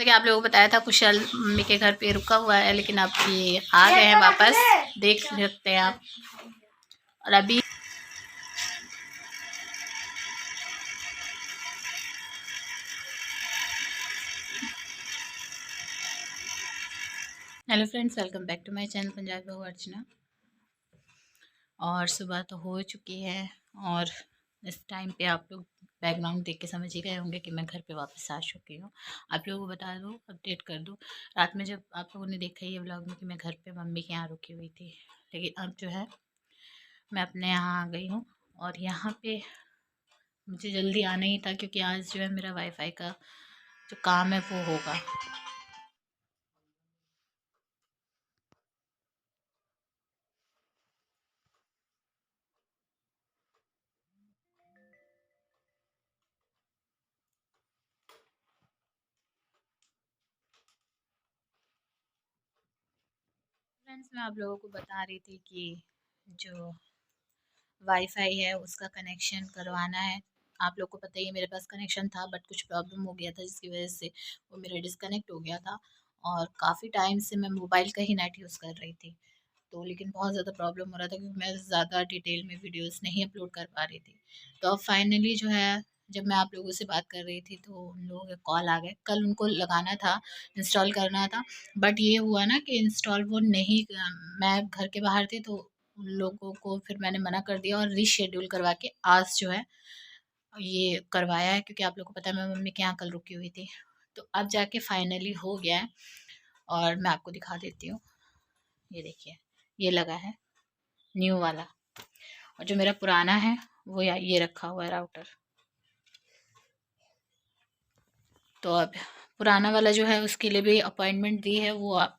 कि आप लोगों को बताया था कुशल मम्मी के घर पे रुका हुआ है, लेकिन अब ये आ गए हैं वापस, देख सकते हैं आप। और अभी hello friends, welcome back to my channel Punjabi Bahu Archana. और सुबह तो हो चुकी है और इस टाइम पे आप लोग बैकग्राउंड देख के समझ ही गए होंगे कि मैं घर पे वापस आ चुकी हूँ। आप लोगों को बता दूँ, अपडेट कर दूँ, रात में जब आप लोगों ने देखा ये व्लॉग में कि मैं घर पे मम्मी के यहाँ रुकी हुई थी, लेकिन अब जो है मैं अपने यहाँ आ गई हूँ। और यहाँ पे मुझे जल्दी आना ही था क्योंकि आज जो है मेरा वाईफाई का जो काम है वो होगा। फ्रेंड्स, मैं आप लोगों को बता रही थी कि जो वाईफाई है उसका कनेक्शन करवाना है। आप लोग को पता ही है मेरे पास कनेक्शन था, बट कुछ प्रॉब्लम हो गया था जिसकी वजह से वो मेरा डिस्कनेक्ट हो गया था। और काफ़ी टाइम से मैं मोबाइल का ही नेट यूज़ कर रही थी, तो लेकिन बहुत ज़्यादा प्रॉब्लम हो रहा था क्योंकि मैं ज़्यादा डिटेल में वीडियोस नहीं अपलोड कर पा रही थी। तो अब फाइनली जो है, जब मैं आप लोगों से बात कर रही थी तो उन लोगों के कॉल आ गए। कल उनको लगाना था, इंस्टॉल करना था, बट ये हुआ ना कि इंस्टॉल वो नहीं, मैं घर के बाहर थी तो उन लोगों को फिर मैंने मना कर दिया और रीशेड्यूल करवा के आज जो है ये करवाया है, क्योंकि आप लोगों को पता है मैं मम्मी के यहाँ कल रुकी हुई थी। तो अब जाके फाइनली हो गया है और मैं आपको दिखा देती हूँ। ये देखिए, ये लगा है न्यू वाला, और जो मेरा पुराना है वो ये रखा हुआ है राउटर। तो अब पुराना वाला जो है उसके लिए भी अपॉइंटमेंट दी है, वो आप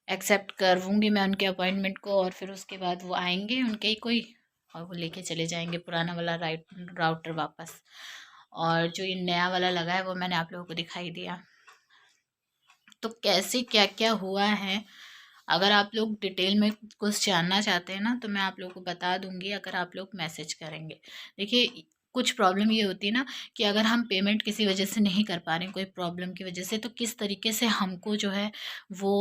एक्सेप्ट करवूँगी मैं उनके अपॉइंटमेंट को, और फिर उसके बाद वो आएंगे उनके ही कोई, और वो लेके चले जाएंगे पुराना वाला राउटर वापस। और जो ये नया वाला लगा है वो मैंने आप लोगों को दिखाई दिया। तो कैसे क्या क्या हुआ है, अगर आप लोग डिटेल में कुछ जानना चाहते हैं ना तो मैं आप लोगों को बता दूंगी, अगर आप लोग मैसेज करेंगे। देखिए, कुछ प्रॉब्लम ये होती है ना कि अगर हम पेमेंट किसी वजह से नहीं कर पा रहे हैं, कोई प्रॉब्लम की वजह से, तो किस तरीके से हमको जो है वो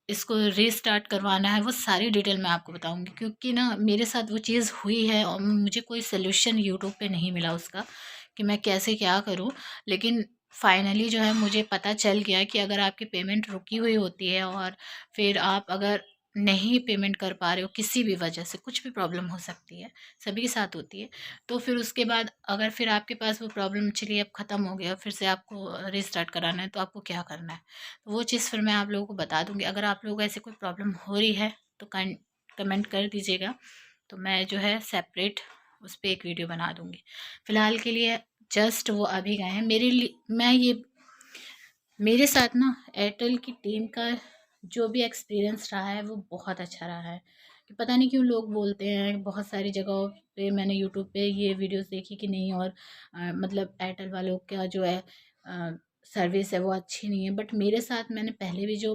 इसको रीस्टार्ट करवाना है, वो सारी डिटेल मैं आपको बताऊंगी। क्योंकि ना मेरे साथ वो चीज़ हुई है और मुझे कोई सोल्यूशन यूट्यूब पे नहीं मिला उसका कि मैं कैसे क्या करूं। लेकिन फाइनली जो है मुझे पता चल गया कि अगर आपकी पेमेंट रुकी हुई होती है और फिर आप अगर नहीं पेमेंट कर पा रहे हो किसी भी वजह से, कुछ भी प्रॉब्लम हो सकती है, सभी के साथ होती है, तो फिर उसके बाद अगर फिर आपके पास वो प्रॉब्लम चलिए अब ख़त्म हो गया, फिर से आपको रीस्टार्ट कराना है, तो आपको क्या करना है, तो वो चीज़ फिर मैं आप लोगों को बता दूंगी। अगर आप लोगों को ऐसी कोई प्रॉब्लम हो रही है तो कमेंट कर दीजिएगा, तो मैं जो है सेपरेट उस पर एक वीडियो बना दूंगी। फ़िलहाल के लिए जस्ट वो अभी गए हैं मेरे लिए। मेरे साथ ना एयरटेल की टीम का जो भी एक्सपीरियंस रहा है वो बहुत अच्छा रहा है। कि पता नहीं क्यों लोग बोलते हैं, बहुत सारी जगहों पे मैंने यूट्यूब पे ये वीडियोस देखी कि नहीं, और मतलब एयरटेल वालों का जो है सर्विस है वो अच्छी नहीं है। बट मेरे साथ मैंने पहले भी जो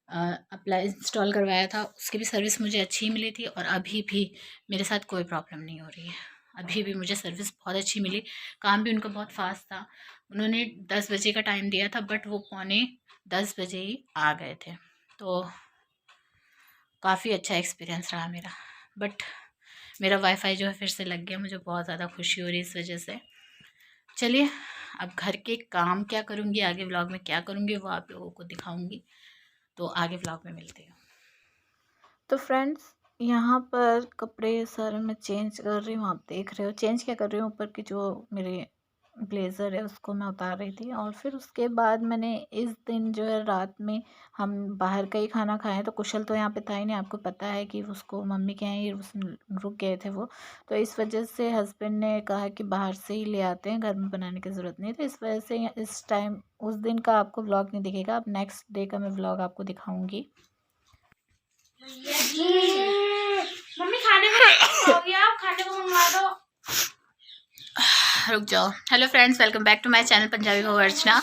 अप्लाई इंस्टॉल करवाया था उसकी भी सर्विस मुझे अच्छी मिली थी, और अभी भी मेरे साथ कोई प्रॉब्लम नहीं हो रही है। अभी भी मुझे सर्विस बहुत अच्छी मिली, काम भी उनका बहुत फास्ट था। उन्होंने 10 बजे का टाइम दिया था, बट वो पौने 10 बजे ही आ गए थे। तो काफ़ी अच्छा एक्सपीरियंस रहा मेरा। बट मेरा वाईफाई जो है फिर से लग गया, मुझे बहुत ज़्यादा खुशी हो रही है इस वजह से। चलिए, अब घर के काम क्या करूँगी, आगे व्लॉग में क्या करूँगी वो आप लोगों को दिखाऊँगी, तो आगे व्लॉग में मिलते हैं। तो फ्रेंड्स, यहाँ पर कपड़े सारे मैं चेंज कर रही हूँ, आप देख रहे हो चेंज क्या कर रही हूँ। ऊपर की जो मेरे ब्लेज़र है उसको मैं उतार रही थी, और फिर उसके बाद मैंने इस दिन जो है रात में हम बाहर का ही खाना खाएं। तो कुशल तो यहाँ पे था ही नहीं, आपको पता है कि उसको मम्मी के यहाँ ही रुक गए थे वो, तो इस वजह से हस्बैंड ने कहा कि बाहर से ही ले आते हैं, घर में बनाने की ज़रूरत नहीं। तो इस वजह से इस टाइम उस दिन का आपको व्लॉग नहीं दिखेगा, अब नेक्स्ट डे का मैं व्लॉग आपको दिखाऊँगी। मम्मी खाने को हो गया, खाने को मंगवा दो। रुक जाओ। Hello friends, welcome back to my channel Punjabi Bahu Archana.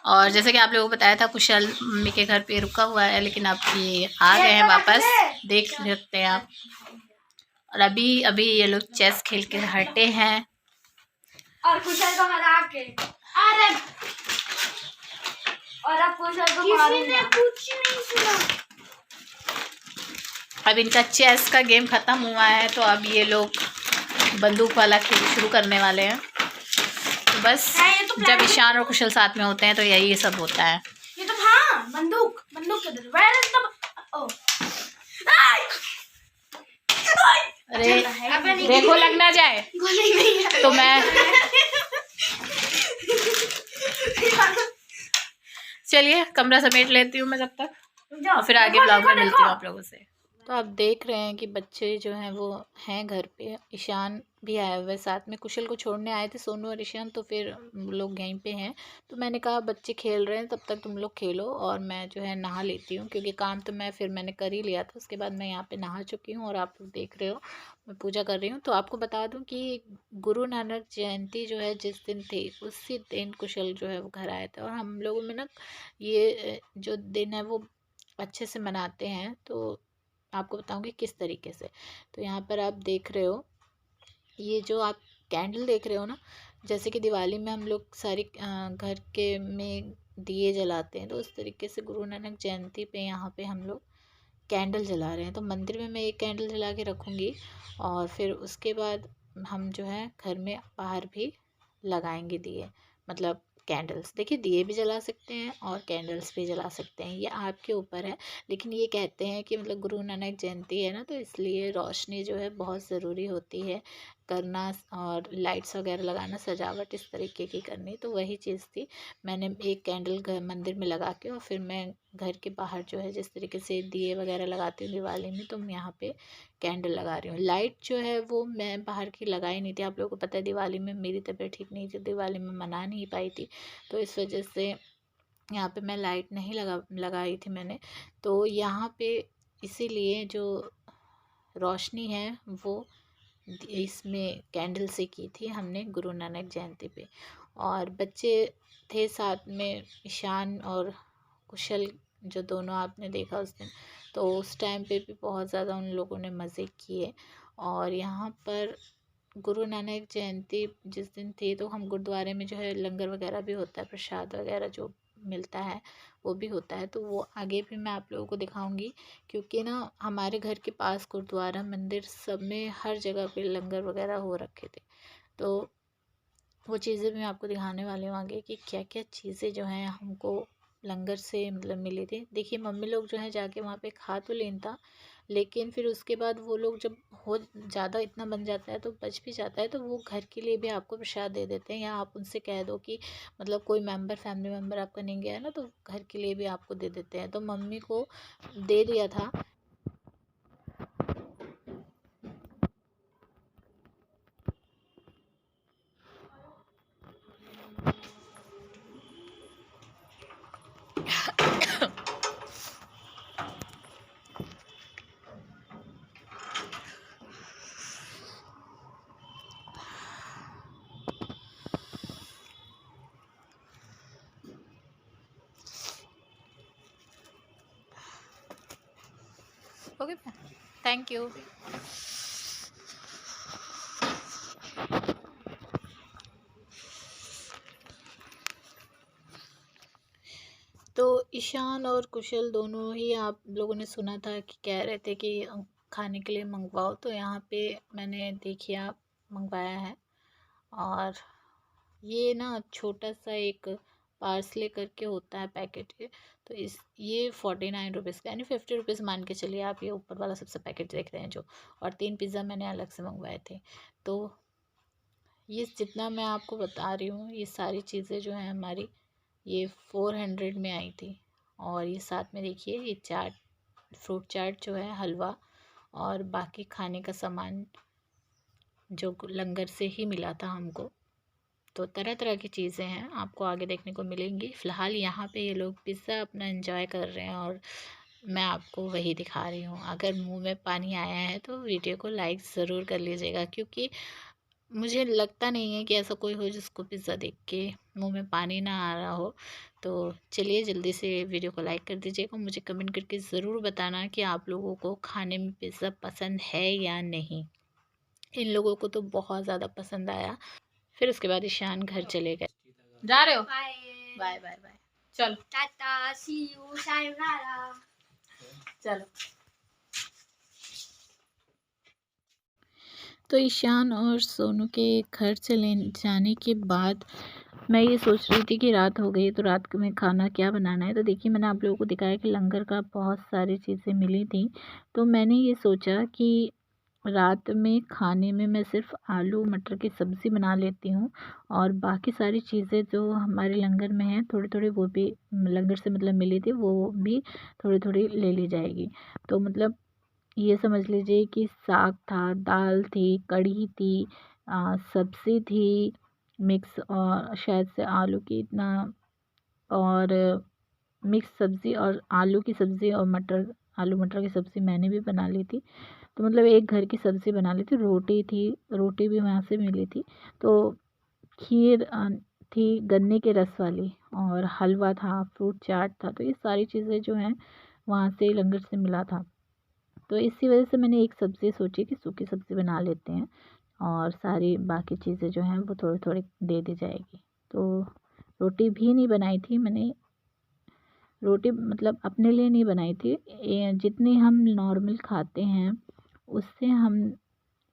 और जैसे कि आप लोगों को बताया था कुशल मम्मी के घर पे रुका हुआ है, लेकिन अब ये आ गए हैं वापस, देख सकते हैं आप। और अभी अभी ये लोग चेस खेल के हटे हैं। और कुशल को हरा के, अरे और अब कुशल को किसी ने कुछ नहीं सुना। अब इनका चेस का गेम खत्म हुआ है तो अब ये लोग बंदूक वाला खेल शुरू करने वाले हैं। तो बस तो जब ईशान और कुशल साथ में होते हैं तो यही सब होता है। ये तो हाँ बंदूक किधर? Where is the अरे देखो लग ना जाए तो मैं चलिए कमरा समेट लेती हूँ मैं जब तक, और फिर आगे ब्लॉग में मिलती हूँ आप लोगों से। तो आप देख रहे हैं कि बच्चे जो हैं वो हैं घर पे। ईशान भी आया हुआ है साथ में, कुशल को छोड़ने आए थे सोनू और ईशान, तो फिर लोग यहीं पे हैं। तो मैंने कहा बच्चे खेल रहे हैं तब तक तुम लोग खेलो और मैं जो है नहा लेती हूँ, क्योंकि काम तो मैंने कर ही लिया था। उसके बाद मैं यहाँ पे नहा चुकी हूँ और आप लोग देख रहे हो मैं पूजा कर रही हूँ। तो आपको बता दूँ कि गुरु नानक जयंती जो है जिस दिन थी उसी दिन कुशल जो है वो घर आए थे, और हम लोगों में ना ये जो दिन है वो अच्छे से मनाते हैं। तो आपको बताऊंगी किस तरीके से। तो यहाँ पर आप देख रहे हो, ये जो आप कैंडल देख रहे हो ना, जैसे कि दिवाली में हम लोग सारी घर के में दिए जलाते हैं, तो उस तरीके से गुरु नानक जयंती पे यहाँ पे हम लोग कैंडल जला रहे हैं। तो मंदिर में मैं एक कैंडल जला के रखूँगी और फिर उसके बाद हम जो है घर में बाहर भी लगाएंगे दिए, मतलब कैंडल्स। देखिए दिए भी जला सकते हैं और कैंडल्स भी जला सकते हैं, ये आपके ऊपर है। लेकिन ये कहते हैं कि मतलब गुरु नानक जयंती है ना, तो इसलिए रोशनी जो है बहुत ज़रूरी होती है करना, और लाइट्स वगैरह लगाना, सजावट इस तरीके की करनी। तो वही चीज़ थी, मैंने एक कैंडल घर मंदिर में लगा के और फिर मैं घर के बाहर जो है जिस तरीके से दिए वगैरह लगाती हूँ दिवाली में, तो मैं यहाँ पे कैंडल लगा रही हूँ। लाइट जो है वो मैं बाहर की लगाई नहीं थी, आप लोगों को पता है दिवाली में मेरी तबीयत ठीक नहीं थी, दिवाली में मना नहीं पाई थी, तो इस वजह से यहाँ पे मैं लाइट नहीं लगाई थी मैंने। तो यहाँ पे इसीलिए जो रोशनी है वो इसमें कैंडल से की थी हमने गुरु नानक जयंती पे। और बच्चे थे साथ में, ईशान और कुशल, जो दोनों आपने देखा उस दिन, तो उस टाइम पे भी बहुत ज़्यादा उन लोगों ने मज़े किए। और यहाँ पर गुरु नानक जयंती जिस दिन थी तो हम गुरुद्वारे में जो है लंगर वगैरह भी होता है, प्रसाद वगैरह जो मिलता है वो भी होता है, तो वो आगे भी मैं आप लोगों को दिखाऊंगी। क्योंकि ना हमारे घर के पास गुरुद्वारा मंदिर सब में हर जगह पे लंगर वगैरह हो रखे थे, तो वो चीज़ें भी मैं आपको दिखाने वाली हूँ आगे कि क्या क्या चीज़ें जो हैं हमको लंगर से मतलब मिली थी। देखिए मम्मी लोग जो है जाके वहाँ पे खा तो लेता, लेकिन फिर उसके बाद वो लोग जब हो ज़्यादा इतना बन जाता है तो बच भी जाता है, तो वो घर के लिए भी आपको प्रसाद दे देते हैं। या आप उनसे कह दो कि मतलब कोई फैमिली मेम्बर आपका नहीं गया है ना, तो घर के लिए भी आपको दे देते हैं। तो मम्मी को दे दिया था। Okay, thank you. तो ईशान और कुशल दोनों ही आप लोगों ने सुना था कि कह रहे थे कि खाने के लिए मंगवाओ, तो यहाँ पे मैंने देखिए मंगवाया है। और ये ना छोटा सा एक पार्सले करके होता है पैकेट के, तो इस ये 49 रुपीज़ का, यानी 50 रुपीज़ मान के चलिए आप, ये ऊपर वाला सबसे पैकेट देख रहे हैं जो। और 3 पिज़्ज़ा मैंने अलग से मंगवाए थे। तो ये जितना मैं आपको बता रही हूँ ये सारी चीज़ें जो हैं हमारी, ये 400 में आई थी। और ये साथ में देखिए ये चाट, फ्रूट चाट जो है, हलवा और बाकी खाने का सामान जो लंगर से ही मिला था हमको। तो तरह तरह की चीज़ें हैं आपको आगे देखने को मिलेंगी। फ़िलहाल यहाँ पे ये लोग पिज़्ज़ा अपना एंजॉय कर रहे हैं और मैं आपको वही दिखा रही हूँ। अगर मुंह में पानी आया है तो वीडियो को लाइक ज़रूर कर लीजिएगा, क्योंकि मुझे लगता नहीं है कि ऐसा कोई हो जिसको पिज़्ज़ा देख के मुंह में पानी ना आ रहा हो। तो चलिए जल्दी से वीडियो को लाइक कर दीजिएगा, मुझे कमेंट करके ज़रूर बताना कि आप लोगों को खाने में पिज़्ज़ा पसंद है या नहीं। इन लोगों को तो बहुत ज़्यादा पसंद आया। फिर उसके बाद ईशान घर चले गए। जा रहे हो? Bye bye bye. चलो टाटा, सी यू, सायोनारा। चलो। तो ईशान और सोनू के घर चले जाने के बाद मैं ये सोच रही थी कि रात हो गई तो रात में खाना क्या बनाना है। तो देखिए मैंने आप लोगों को दिखाया कि लंगर का बहुत सारी चीज़ें मिली थी। तो मैंने ये सोचा कि रात में खाने में मैं सिर्फ़ आलू मटर की सब्ज़ी बना लेती हूँ और बाकी सारी चीज़ें जो हमारे लंगर में हैं थोड़ी-थोड़ी वो भी लंगर से मतलब मिली थी वो भी थोड़ी-थोड़ी ले ली जाएगी। तो मतलब ये समझ लीजिए कि साग था, दाल थी, कढ़ी थी, सब्ज़ी थी, मिक्स और शायद से आलू की इतना और मिक्स सब्ज़ी और आलू की सब्ज़ी और आलू मटर की सब्ज़ी मैंने भी बना ली थी। तो मतलब एक घर की सब्ज़ी बना ली थी, रोटी थी, रोटी भी वहाँ से मिली थी। तो खीर थी गन्ने के रस वाली और हलवा था, फ्रूट चाट था। तो ये सारी चीज़ें जो हैं वहाँ से लंगर से मिला था। तो इसी वजह से मैंने एक सब्ज़ी सोची कि सूखी सब्ज़ी बना लेते हैं और सारी बाकी चीज़ें जो हैं वो थोड़ी-थोड़ी दे दी जाएगी। तो रोटी भी नहीं बनाई थी मैंने, रोटी मतलब अपने लिए नहीं बनाई थी। जितनी हम नॉर्मल खाते हैं उससे हम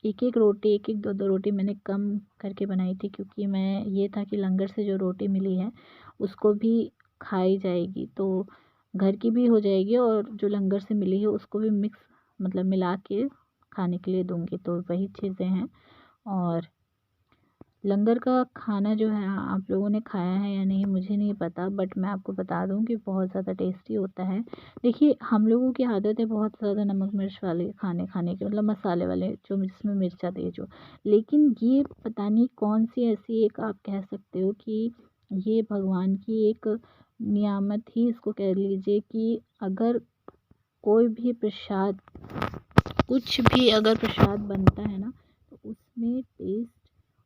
एक-एक रोटी, एक-एक, दो-दो रोटी मैंने कम करके बनाई थी क्योंकि मैं ये था कि लंगर से जो रोटी मिली है उसको भी खाई जाएगी। तो घर की भी हो जाएगी और जो लंगर से मिली है उसको भी मिक्स मतलब मिला के खाने के लिए दूँगी। तो वही चीज़ें हैं और लंगर का खाना जो है आप लोगों ने खाया है या नहीं मुझे नहीं पता, बट मैं आपको बता दूं कि बहुत ज़्यादा टेस्टी होता है। देखिए हम लोगों की आदत है बहुत ज़्यादा नमक मिर्च वाले खाने खाने की, मतलब मसाले वाले जो जिसमें मिर्चा तेज हो। लेकिन ये पता नहीं कौन सी ऐसी एक आप कह सकते हो कि ये भगवान की एक नियामत ही इसको कह लीजिए कि अगर कोई भी प्रसाद कुछ भी अगर प्रसाद बनता है ना तो उसमें टेस्ट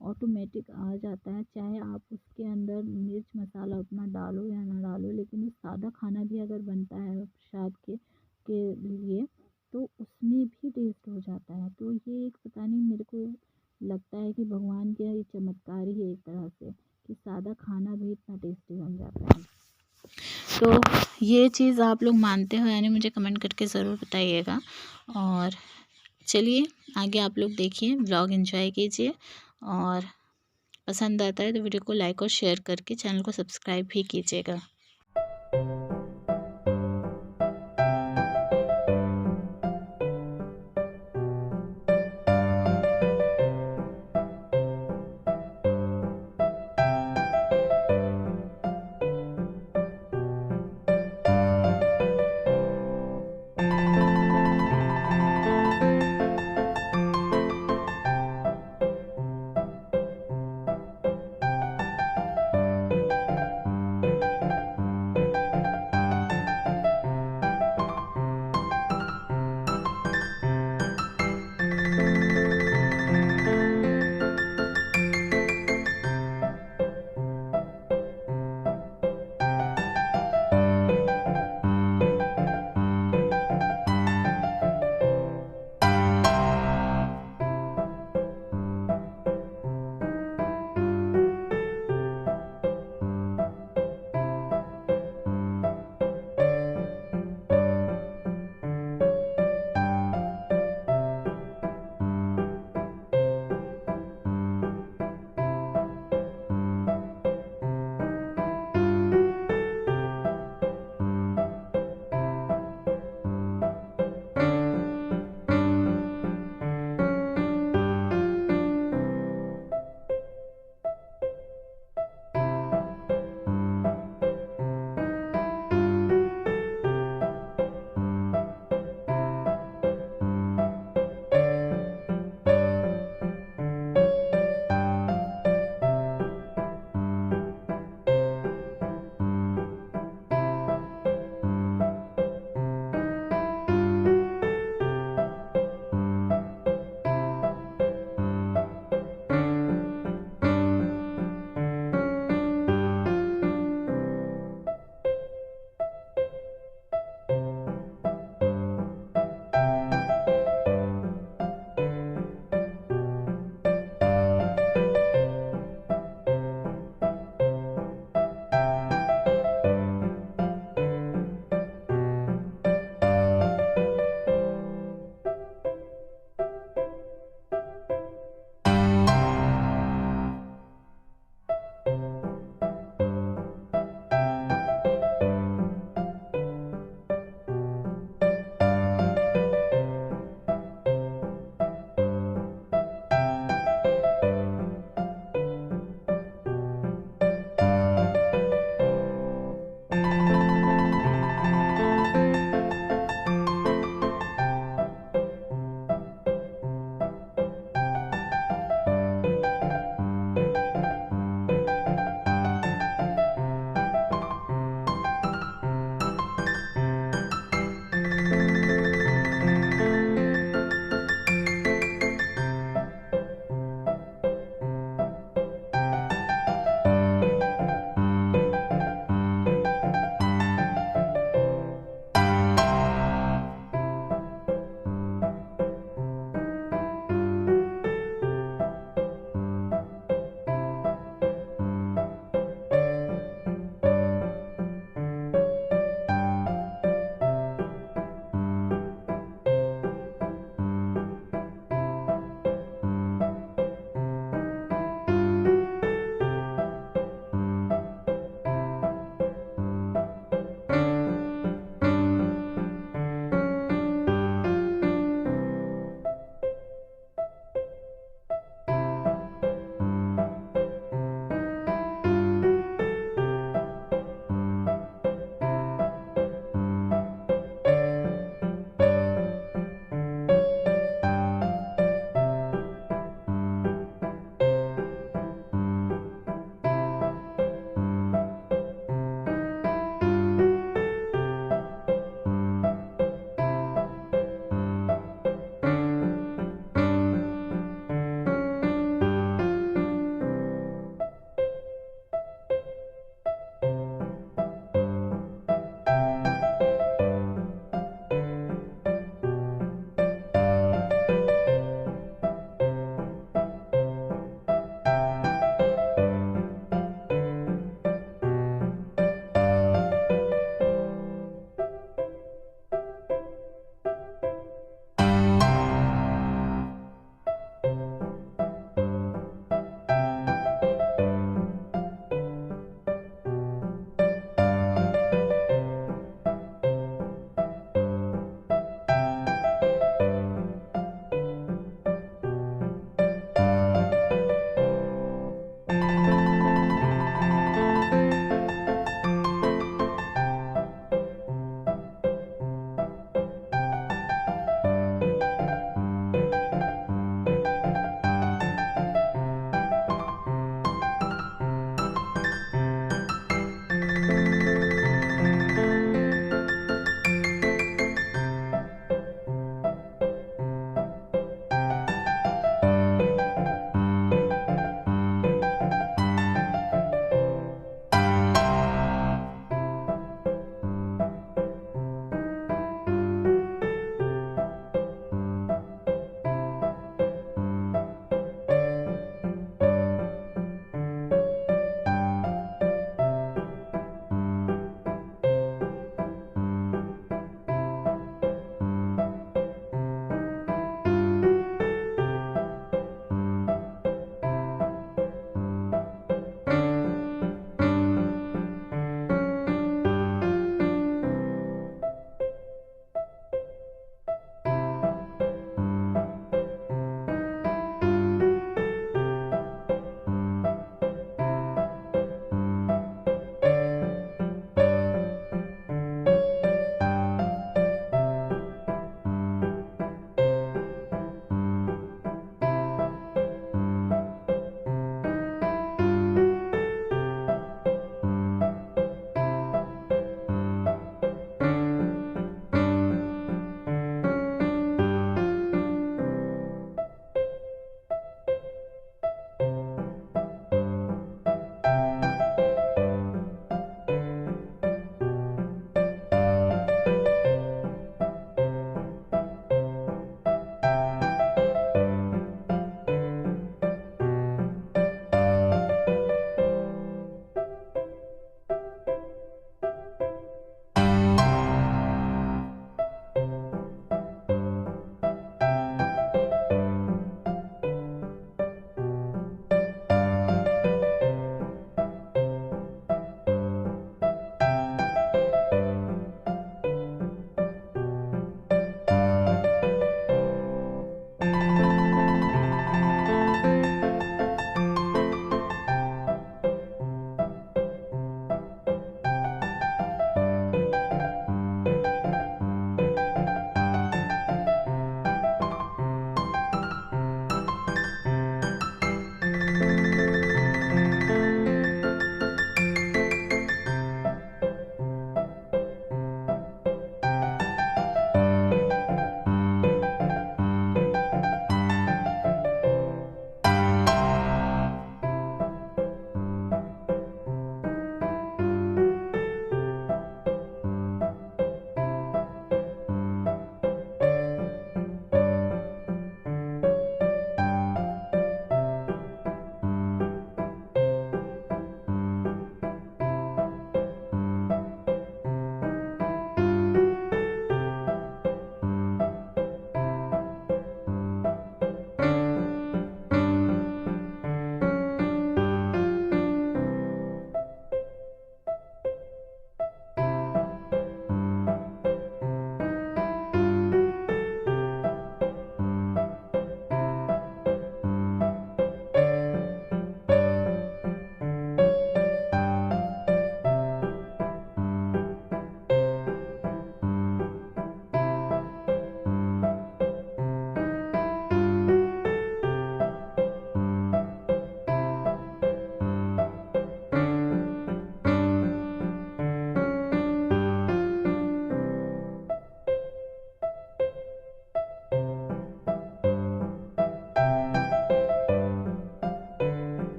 ऑटोमेटिक आ जाता है। चाहे आप उसके अंदर मिर्च मसाला उतना डालो या ना डालो, लेकिन वो सादा खाना भी अगर बनता है प्रसाद के लिए तो उसमें भी टेस्ट हो जाता है। तो ये एक पता नहीं मेरे को लगता है कि भगवान का ये चमत्कार ही है एक तरह से कि सादा खाना भी इतना टेस्टी बन जाता है। तो ये चीज़ आप लोग मानते हो यानी मुझे कमेंट करके ज़रूर बताइएगा। और चलिए आगे आप लोग देखिए, व्लॉग एंजॉय कीजिए और पसंद आता है तो वीडियो को लाइक और शेयर करके चैनल को सब्सक्राइब भी कीजिएगा।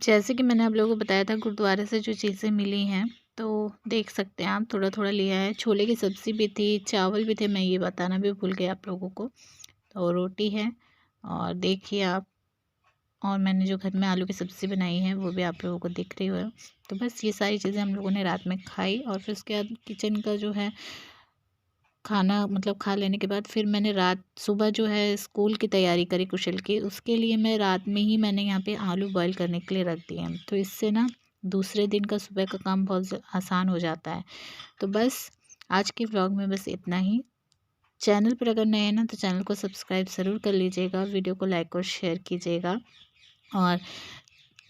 जैसे कि मैंने आप लोगों को बताया था गुरुद्वारे से जो चीज़ें मिली हैं, तो देख सकते हैं आप, थोड़ा-थोड़ा लिया है। छोले की सब्ज़ी भी थी, चावल भी थे, मैं ये बताना भी भूल गई आप लोगों को। तो रोटी है और देखिए आप, और मैंने जो घर में आलू की सब्ज़ी बनाई है वो भी आप लोगों को दिख रही हो। तो बस ये सारी चीज़ें हम लोगों ने रात में खाई, और फिर उसके बाद किचन का जो है खाना, मतलब खा लेने के बाद फिर मैंने रात सुबह जो है स्कूल की तैयारी करी कुशल की। उसके लिए मैं रात में ही मैंने यहाँ पे आलू बॉईल करने के लिए रख दिए हैं। तो इससे ना दूसरे दिन का सुबह का काम बहुत आसान हो जाता है। तो बस आज के व्लॉग में बस इतना ही। चैनल पर अगर नए हैं ना तो चैनल को सब्सक्राइब ज़रूर कर लीजिएगा, वीडियो को लाइक और शेयर कीजिएगा। और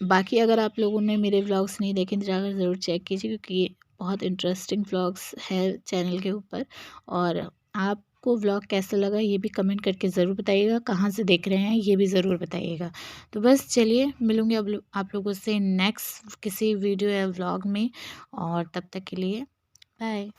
बाकी अगर आप लोगों ने मेरे व्लॉग्स नहीं देखे तो जाकर ज़रूर चेक कीजिए, क्योंकि बहुत इंटरेस्टिंग व्लॉग्स है चैनल के ऊपर। और आपको व्लॉग कैसा लगा ये भी कमेंट करके ज़रूर बताइएगा, कहाँ से देख रहे हैं ये भी ज़रूर बताइएगा। तो बस चलिए, मिलूँगी अब आप लोगों से नेक्स्ट किसी वीडियो या व्लॉग में, और तब तक के लिए बाय।